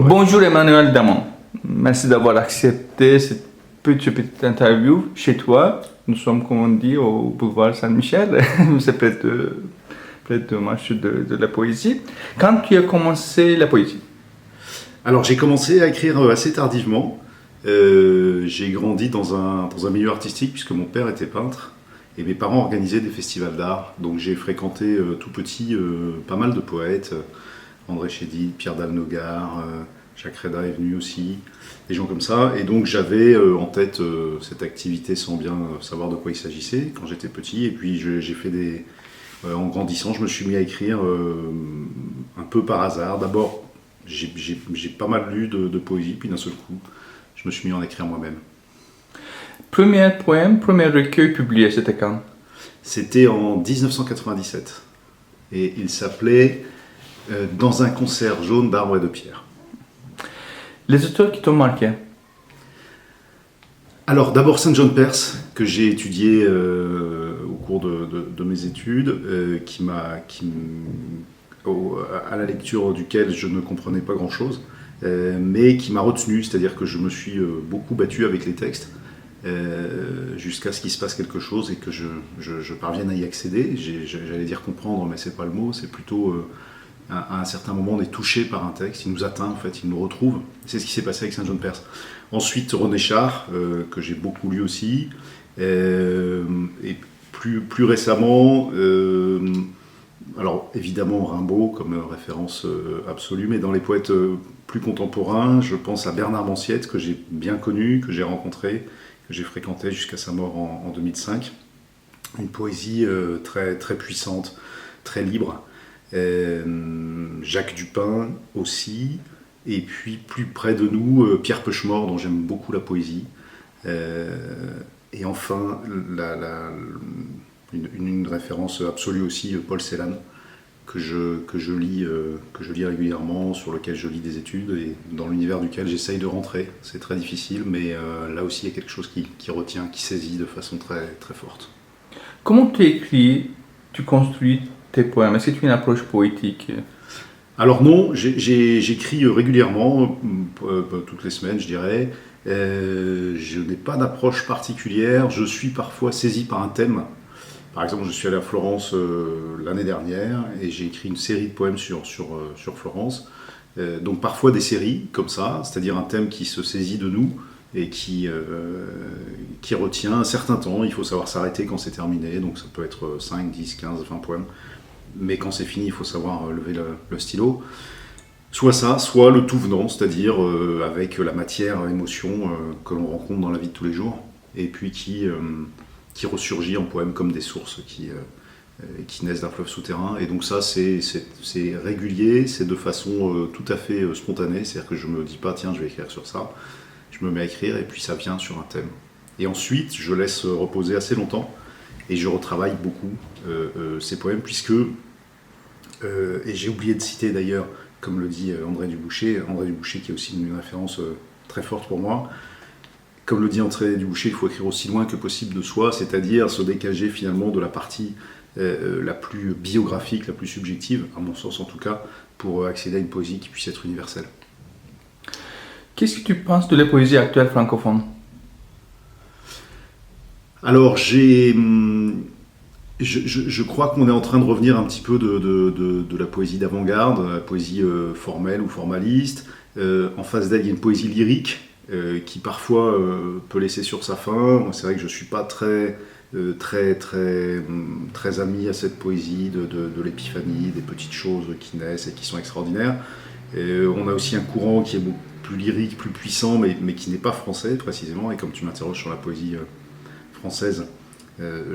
Bonjour Emmanuel Damon, merci d'avoir accepté cette petite interview chez toi. Nous sommes, comme on dit, au boulevard Saint-Michel, c'est près de marché de la poésie. Quand tu as commencé la poésie? Alors j'ai commencé à écrire assez tardivement. J'ai grandi dans un milieu artistique puisque mon père était peintre et mes parents organisaient des festivals d'art. Donc j'ai fréquenté tout petit pas mal de poètes, André Chédid, Pierre Dalnogar, Jacques Reda est venu aussi, des gens comme ça. Et donc j'avais en tête cette activité sans bien savoir de quoi il s'agissait quand j'étais petit. Et puis j'ai fait en grandissant, je me suis mis à écrire un peu par hasard. D'abord, j'ai pas mal lu de poésie, puis d'un seul coup, je me suis mis à en écrire moi-même. Premier poème, premier recueil publié, c'était quand? C'était en 1997. Et il s'appelait Dans un concert jaune d'arbres et de pierre. Les auteurs qui t'ont marqué? Alors d'abord Saint John Perse, que j'ai étudié au cours de mes études, à la lecture duquel je ne comprenais pas grand-chose, mais qui m'a retenu, c'est-à-dire que je me suis beaucoup battu avec les textes, jusqu'à ce qu'il se passe quelque chose et que je parvienne à y accéder. J'allais dire comprendre, mais c'est pas le mot, c'est plutôt à un certain moment on est touché par un texte, il nous atteint en fait, il nous retrouve. C'est ce qui s'est passé avec Saint John Perse. Ensuite René Char, que j'ai beaucoup lu aussi, et plus récemment, alors évidemment Rimbaud comme référence absolue, mais dans les poètes plus contemporains, je pense à Bernard Manciette, que j'ai bien connu, que j'ai rencontré, que j'ai fréquenté jusqu'à sa mort en 2005. Une poésie très, très puissante, très libre. Jacques Dupin aussi, et puis plus près de nous, Pierre Pechemort, dont j'aime beaucoup la poésie. Et enfin, une référence absolue aussi, Paul Celan, que je lis régulièrement, sur lequel je lis des études et dans l'univers duquel j'essaye de rentrer. C'est très difficile, mais là aussi il y a quelque chose qui retient, qui saisit de façon très, très forte. Comment tu écris, tu construis tes poèmes? Est-ce que tu as une approche poétique? Alors non, j'écris régulièrement, toutes les semaines je dirais. Je n'ai pas d'approche particulière, je suis parfois saisi par un thème. Par exemple, je suis allé à Florence l'année dernière et j'ai écrit une série de poèmes sur Florence. Donc parfois des séries comme ça, c'est-à-dire un thème qui se saisit de nous et qui retient un certain temps. Il faut savoir s'arrêter quand c'est terminé, donc ça peut être 5, 10, 15, 20 poèmes. Mais quand c'est fini, il faut savoir lever le stylo. Soit ça, soit le tout venant, c'est-à-dire avec la matière, émotion que l'on rencontre dans la vie de tous les jours, et puis qui ressurgit en poème comme des sources qui naissent d'un fleuve souterrain. Et donc ça, c'est régulier, c'est de façon tout à fait spontanée, c'est-à-dire que je me dis pas, tiens, je vais écrire sur ça. Je me mets à écrire et puis ça vient sur un thème. Et ensuite, je laisse reposer assez longtemps et je retravaille beaucoup ces poèmes, puisque, et j'ai oublié de citer d'ailleurs, comme le dit André Dubouché qui est aussi une référence très forte pour moi, comme le dit André Dubouché, il faut écrire aussi loin que possible de soi, c'est-à-dire se dégager finalement de la partie la plus biographique, la plus subjective, à mon sens en tout cas, pour accéder à une poésie qui puisse être universelle. Qu'est-ce que tu penses de la poésie actuelle francophone? Alors, je crois qu'on est en train de revenir un petit peu de la poésie d'avant-garde, la poésie formelle ou formaliste. En face d'elle, il y a une poésie lyrique qui parfois peut laisser sur sa faim. Moi, c'est vrai que je ne suis pas très ami à cette poésie de l'épiphanie, des petites choses qui naissent et qui sont extraordinaires. On a aussi un courant qui est beaucoup plus lyrique, plus puissant, mais qui n'est pas français précisément. Et comme tu m'interroges sur la poésie française,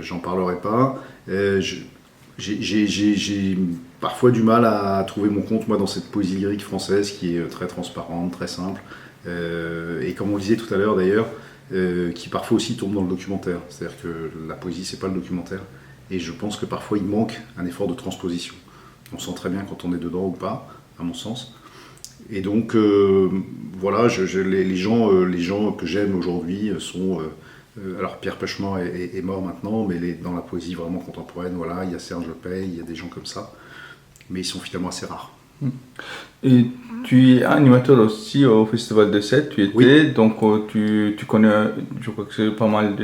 j'en parlerai pas. J'ai parfois du mal à trouver mon compte, moi, dans cette poésie lyrique française qui est très transparente, très simple, et comme on le disait tout à l'heure d'ailleurs, qui parfois aussi tombe dans le documentaire. C'est-à-dire que la poésie, c'est pas le documentaire, et je pense que parfois il manque un effort de transposition. On sent très bien quand on est dedans ou pas, à mon sens. Et donc, voilà, les gens que j'aime aujourd'hui sont... alors Pierre Pechemort est mort maintenant, mais dans la poésie vraiment contemporaine, voilà, il y a Serge Lepay, il y a des gens comme ça, mais ils sont finalement assez rares. Et tu es animateur aussi au Festival de Sète, tu étais, Oui. donc tu connais, je crois que c'est pas mal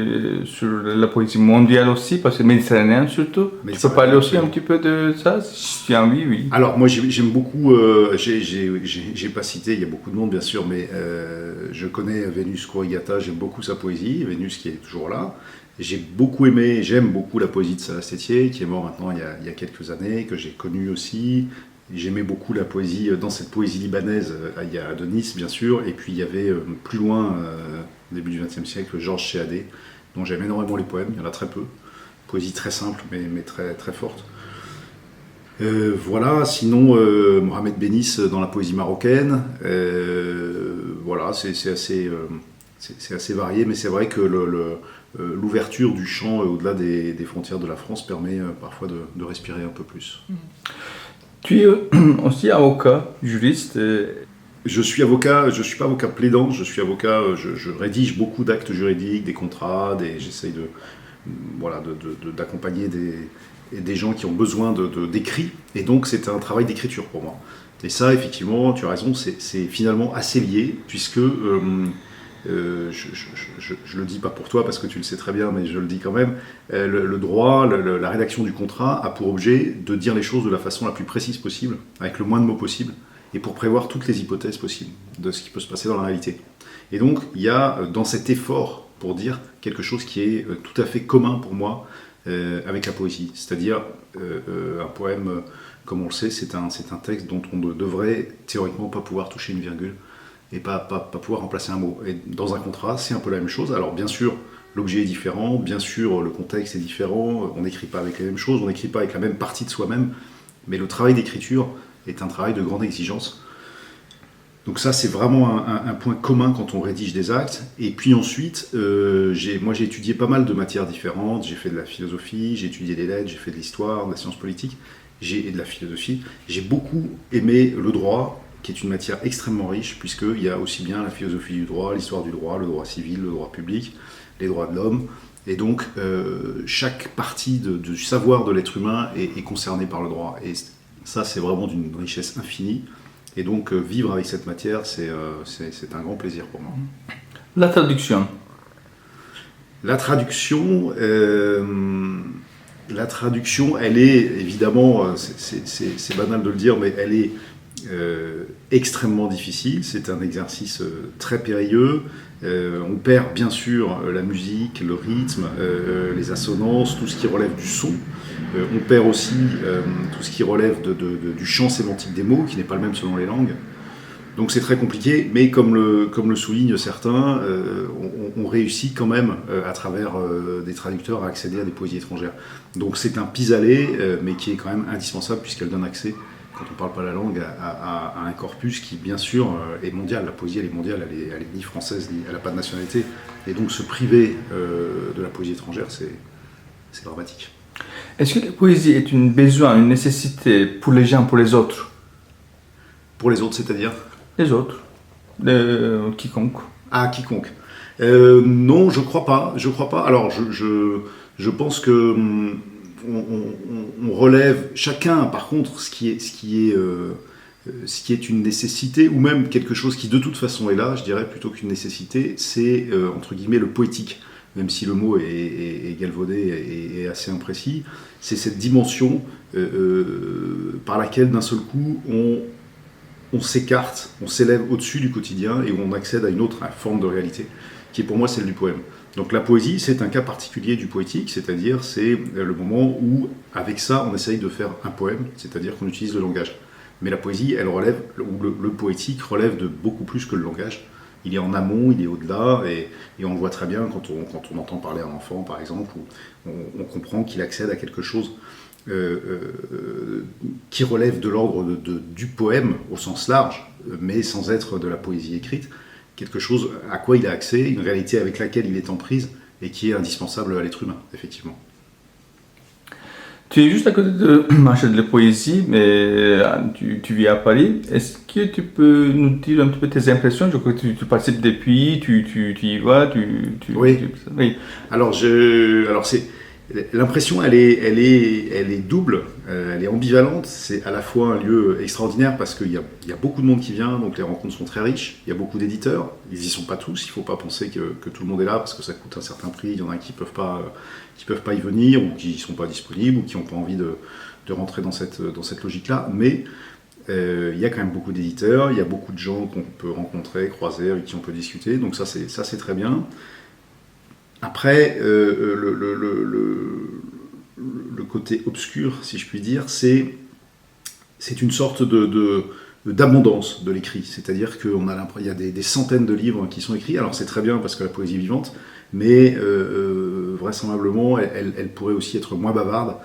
sur la poésie mondiale aussi, parce que méditerranéenne surtout. Tu peux parler Méditerranée, aussi un absolument. petit peu de ça, si tu as envie, oui. Alors moi j'aime beaucoup, j'ai pas cité, il y a beaucoup de monde bien sûr, mais je connais Vénus Kourigata, j'aime beaucoup sa poésie, Vénus qui est toujours là. J'aime beaucoup la poésie de Salas Tétier, qui est mort maintenant il y a quelques années, que j'ai connu aussi. J'aimais beaucoup la poésie, dans cette poésie libanaise, il y a de Nice bien sûr, et puis il y avait plus loin, au début du XXe siècle, Georges Chéadé, dont j'aime énormément les poèmes, il y en a très peu. Poésie très simple mais très, très forte. Voilà, sinon Mohamed Bennis dans la poésie marocaine, voilà, c'est assez varié, mais c'est vrai que l'ouverture du chant au-delà des frontières de la France permet parfois de respirer un peu plus. Tu es aussi avocat, juriste. Je suis avocat, je suis pas avocat plaidant, je suis avocat, je rédige beaucoup d'actes juridiques, des contrats, j'essaye voilà, d'accompagner des gens qui ont besoin d'écrit, et donc c'est un travail d'écriture pour moi. Et ça, effectivement, tu as raison, c'est finalement assez lié, puisque je le dis pas pour toi parce que tu le sais très bien, mais je le dis quand même, le droit, la rédaction du contrat a pour objet de dire les choses de la façon la plus précise possible, avec le moins de mots possible, et pour prévoir toutes les hypothèses possibles de ce qui peut se passer dans la réalité. Et donc, il y a dans cet effort pour dire quelque chose qui est tout à fait commun pour moi avec la poésie. C'est-à-dire, un poème, comme on le sait, c'est un texte dont on ne devrait théoriquement pas pouvoir toucher une virgule et pas pouvoir remplacer un mot. Et dans un contrat, c'est un peu la même chose. Alors bien sûr, l'objet est différent, bien sûr, le contexte est différent, on n'écrit pas avec les mêmes choses, on n'écrit pas avec la même partie de soi-même, mais le travail d'écriture est un travail de grande exigence. Donc ça, c'est vraiment un point commun quand on rédige des actes. Et puis ensuite, moi j'ai étudié pas mal de matières différentes. J'ai fait de la philosophie, j'ai étudié des lettres, j'ai fait de l'histoire, de la science politique, et de la philosophie. J'ai beaucoup aimé le droit, qui est une matière extrêmement riche, puisqu'il y a aussi bien la philosophie du droit, l'histoire du droit, le droit civil, le droit public, les droits de l'homme. Et donc, chaque partie du savoir de l'être humain est concernée par le droit. Et ça, c'est vraiment d'une richesse infinie. Et donc, vivre avec cette matière, c'est un grand plaisir pour moi. La traduction. La traduction, elle est évidemment, c'est banal de le dire, mais elle est extrêmement difficile. C'est un exercice très périlleux. On perd bien sûr la musique, le rythme, les assonances, tout ce qui relève du son. On perd aussi tout ce qui relève du champ sémantique des mots, qui n'est pas le même selon les langues. Donc c'est très compliqué, mais comme le soulignent certains, on réussit quand même à travers des traducteurs à accéder à des poésies étrangères. Donc c'est un pis-aller, mais qui est quand même indispensable puisqu'elle donne accès, quand on ne parle pas la langue, à un corpus qui bien sûr est mondial. La poésie elle est mondiale, elle est ni française, elle n'a pas de nationalité. Et donc se priver de la poésie étrangère, c'est dramatique. Est-ce que la poésie est un besoin, une nécessité pour les gens, pour les autres? Pour les autres, c'est-à-dire? Les autres, quiconque. Ah, quiconque. Non, je crois pas. Je crois pas. Alors, je pense que on relève chacun, par contre, ce qui est une nécessité, ou même quelque chose qui de toute façon est là, je dirais plutôt qu'une nécessité, c'est entre guillemets le poétique. Même si le mot est galvaudé et assez imprécis, c'est cette dimension par laquelle d'un seul coup on s'écarte, on s'élève au-dessus du quotidien et où on accède à une autre forme de réalité, qui est pour moi celle du poème. Donc la poésie, c'est un cas particulier du poétique, c'est-à-dire c'est le moment où, avec ça, on essaye de faire un poème, c'est-à-dire qu'on utilise le langage. Mais la poésie, elle relève, ou le poétique relève de beaucoup plus que le langage. Il est en amont, il est au-delà, et on le voit très bien quand on entend parler un enfant, par exemple, où on comprend qu'il accède à quelque chose qui relève de l'ordre du poème au sens large, mais sans être de la poésie écrite, quelque chose à quoi il a accès, une réalité avec laquelle il est en prise, et qui est indispensable à l'être humain, effectivement. Tu es juste à côté de marché de la poésie, mais tu vis à Paris. Est-ce que tu peux nous dire un petit peu tes impressions? Je crois que tu participes depuis, tu y vas, Oui. oui. Alors L'impression, elle est double, elle est ambivalente. C'est à la fois un lieu extraordinaire parce qu'il y a beaucoup de monde qui vient, donc les rencontres sont très riches. Il y a beaucoup d'éditeurs, ils y sont pas tous. Il ne faut pas penser que tout le monde est là parce que ça coûte un certain prix. Il y en a qui peuvent pas y venir ou qui sont pas disponibles ou qui n'ont pas envie de rentrer dans cette logique-là. Mais il y a quand même beaucoup d'éditeurs, il y a beaucoup de gens qu'on peut rencontrer, croiser, avec qui on peut discuter. Donc ça c'est très bien. Après, le côté obscur, si je puis dire, c'est une sorte d'abondance de l'écrit. C'est-à-dire qu'il y a des centaines de livres qui sont écrits. Alors c'est très bien parce que la poésie est vivante, mais vraisemblablement, elle pourrait aussi être moins bavarde,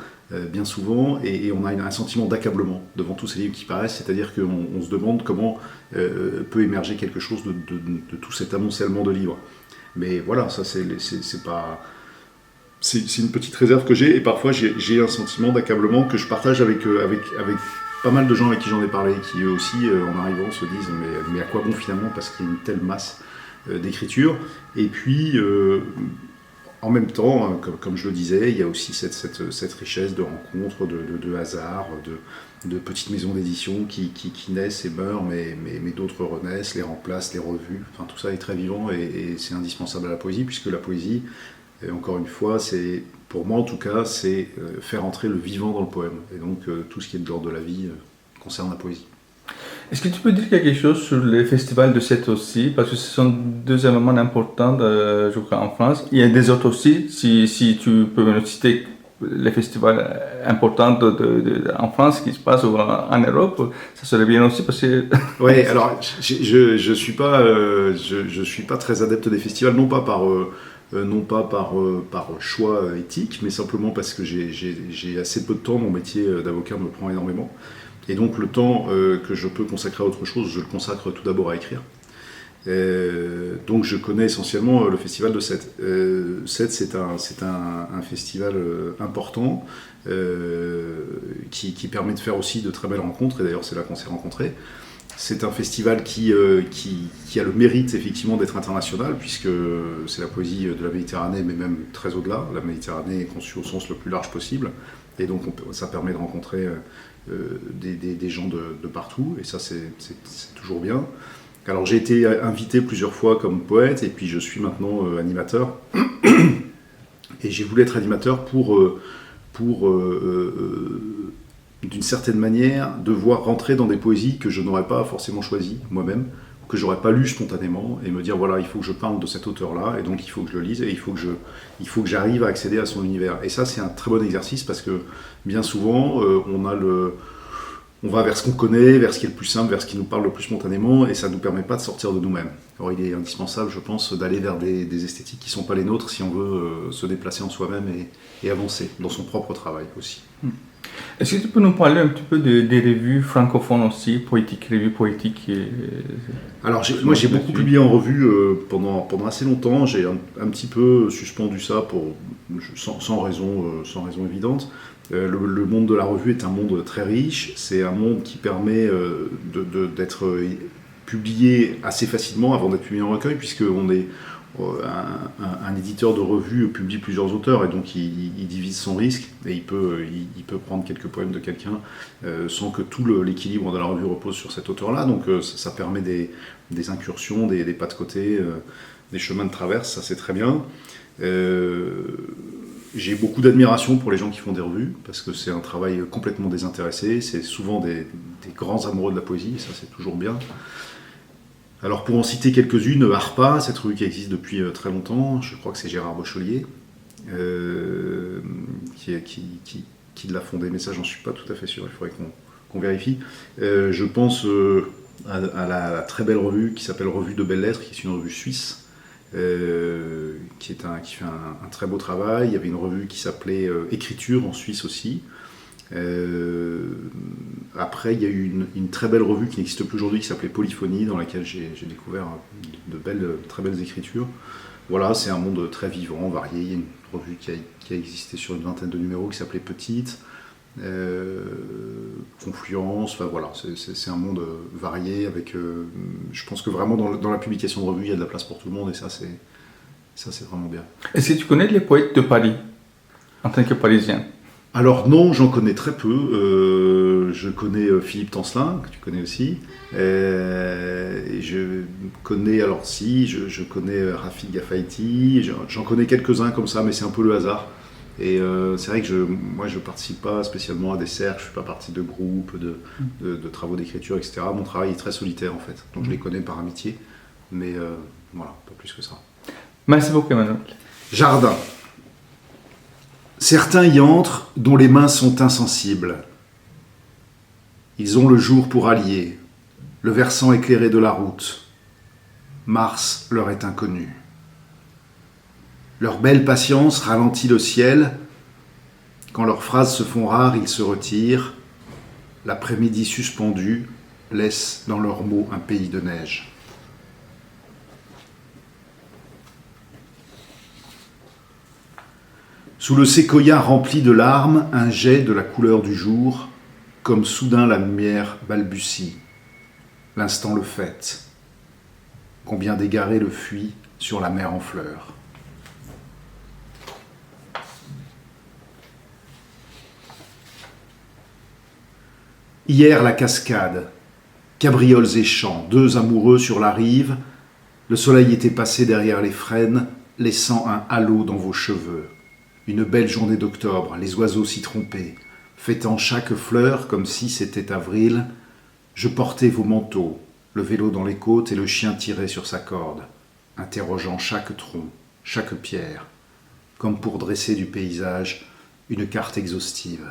bien souvent, et on a un sentiment d'accablement devant tous ces livres qui paraissent. C'est-à-dire qu'on se demande comment peut émerger quelque chose de tout cet amoncellement de livres. Mais voilà, ça c'est pas... C'est une petite réserve que j'ai, et parfois j'ai un sentiment d'accablement que je partage avec pas mal de gens avec qui j'en ai parlé, qui eux aussi, en arrivant, se disent mais à quoi bon finalement, parce qu'il y a une telle masse d'écriture. Et puis, en même temps, comme je le disais, il y a aussi cette richesse de rencontres, de hasards, de petites maisons d'édition qui naissent et meurent, mais d'autres renaissent, les remplacent, les revues. Enfin, tout ça est très vivant et c'est indispensable à la poésie, puisque la poésie, encore une fois, pour moi en tout cas, c'est faire entrer le vivant dans le poème. Et donc tout ce qui est de l'ordre de la vie concerne la poésie. Est-ce que tu peux dire quelque chose sur les festivals de Sète aussi? Parce que ce sont deux événements importants, je crois, en France. Il y a des autres aussi, si tu peux me citer les festivals importants en France qui se passent ou en Europe, ça serait bien aussi parce que... Oui, alors je suis pas très adepte des festivals, non pas par choix éthique, mais simplement parce que j'ai assez peu de temps, mon métier d'avocat me prend énormément. Et donc le temps que je peux consacrer à autre chose, je le consacre tout d'abord à écrire. Donc je connais essentiellement le festival de Sète. Sète, c'est un festival important qui permet de faire aussi de très belles rencontres, et d'ailleurs c'est là qu'on s'est rencontrés. C'est un festival qui a le mérite effectivement d'être international, puisque c'est la poésie de la Méditerranée, mais même très au-delà. La Méditerranée est conçue au sens le plus large possible, et donc ça permet de rencontrer des gens de partout, et ça c'est toujours bien. Alors j'ai été invité plusieurs fois comme poète, et puis je suis maintenant animateur, et j'ai voulu être animateur pour d'une certaine manière, devoir rentrer dans des poésies que je n'aurais pas forcément choisies moi-même, que j'aurais pas lues spontanément, et me dire voilà, il faut que je parle de cet auteur-là, et donc il faut que je le lise, et il faut que j'arrive à accéder à son univers. Et ça, c'est un très bon exercice, parce que bien souvent, on va vers ce qu'on connaît, vers ce qui est le plus simple, vers ce qui nous parle le plus spontanément, et ça ne nous permet pas de sortir de nous-mêmes. Alors il est indispensable, je pense, d'aller vers des esthétiques qui ne sont pas les nôtres si on veut se déplacer en soi-même et avancer dans son propre travail aussi. Est-ce que tu peux nous parler un petit peu des revues francophones aussi, poétiques, revues poétiques Alors moi j'ai beaucoup publié en revue pendant assez longtemps. J'ai un petit peu suspendu ça sans raison évidente. Le monde de la revue est un monde très riche. C'est un monde qui permet d'être publié assez facilement avant d'être publié en recueil, puisqu'on est un éditeur de revue publie plusieurs auteurs, et donc il divise son risque, et il peut prendre quelques poèmes de quelqu'un sans que tout l'équilibre de la revue repose sur cet auteur-là. Donc ça permet des incursions, des pas de côté, des chemins de traverse, ça c'est très bien. J'ai beaucoup d'admiration pour les gens qui font des revues, parce que c'est un travail complètement désintéressé, c'est souvent des grands amoureux de la poésie, et ça c'est toujours bien. Alors pour en citer quelques-unes, Harpa, cette revue qui existe depuis très longtemps, je crois que c'est Gérard Bochelier qui l'a fondée, mais ça j'en suis pas tout à fait sûr, il faudrait qu'on vérifie. Je pense à la très belle revue qui s'appelle Revue de Belles Lettres, qui est une revue suisse, qui fait un très beau travail. Il y avait une revue qui s'appelait Écriture en Suisse aussi. Après, il y a eu une très belle revue qui n'existe plus aujourd'hui, qui s'appelait Polyphonie, dans laquelle j'ai découvert très belles écritures. Voilà, c'est un monde très vivant, varié. Il y a une revue qui a existé sur une vingtaine de numéros qui s'appelait Petite, Confluence. Enfin voilà, c'est un monde varié avec. Je pense que vraiment dans la publication de revue, il y a de la place pour tout le monde, et ça c'est vraiment bien. Est-ce que tu connais les poètes de Paris? En tant que Parisien. Alors non, j'en connais très peu. Je connais Philippe Tancelin, que tu connais aussi. Et je connais, alors si, je connais Rafik Gafaiti. J'en connais quelques-uns comme ça, mais c'est un peu le hasard. Et c'est vrai que moi, je ne participe pas spécialement à des cercles, je ne fais pas partie de groupes, de travaux d'écriture, etc. Mon travail est très solitaire, en fait. Donc je les connais par amitié, mais voilà, pas plus que ça. Merci beaucoup, Emmanuel. Jardin. Certains y entrent dont les mains sont insensibles. Ils ont le jour pour allié, le versant éclairé de la route. Mars leur est inconnu. Leur belle patience ralentit le ciel. Quand leurs phrases se font rares, ils se retirent. L'après-midi suspendu laisse dans leurs mots un pays de neige. Sous le séquoia rempli de larmes, un jet de la couleur du jour, comme soudain la lumière balbutie. L'instant le fête. Combien d'égarés le fuient sur la mer en fleurs. Hier la cascade, cabrioles et chants, deux amoureux sur la rive, le soleil était passé derrière les frênes, laissant un halo dans vos cheveux. Une belle journée d'octobre, les oiseaux s'y trompaient, fêtant chaque fleur comme si c'était avril. Je portais vos manteaux, le vélo dans les côtes et le chien tirait sur sa corde, interrogeant chaque tronc, chaque pierre, comme pour dresser du paysage une carte exhaustive.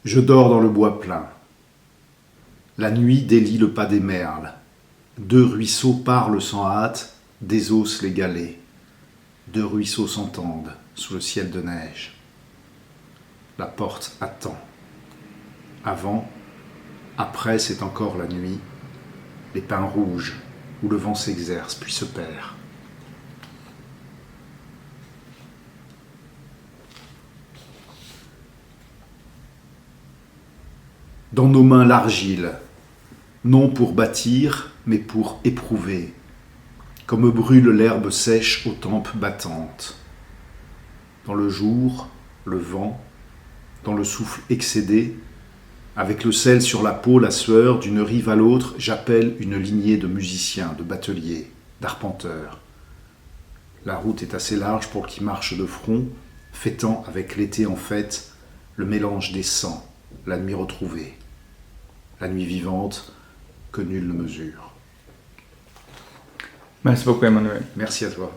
Je dors dans le bois plein. La nuit délie le pas des merles. Deux ruisseaux parlent sans hâte, désossent les galets. Deux ruisseaux s'entendent sous le ciel de neige. La porte attend. Avant, après, c'est encore la nuit. Les pins rouges, où le vent s'exerce puis se perd. Dans nos mains l'argile, non pour bâtir, mais pour éprouver, comme brûle l'herbe sèche aux tempes battantes. Dans le jour, le vent, dans le souffle excédé, avec le sel sur la peau, la sueur, d'une rive à l'autre, j'appelle une lignée de musiciens, de bateliers, d'arpenteurs. La route est assez large pour qu'ils marchent de front, fêtant avec l'été en fête le mélange des sangs, la nuit retrouvée. La nuit vivante que nul ne mesure. Merci beaucoup, Emmanuel. Merci à toi.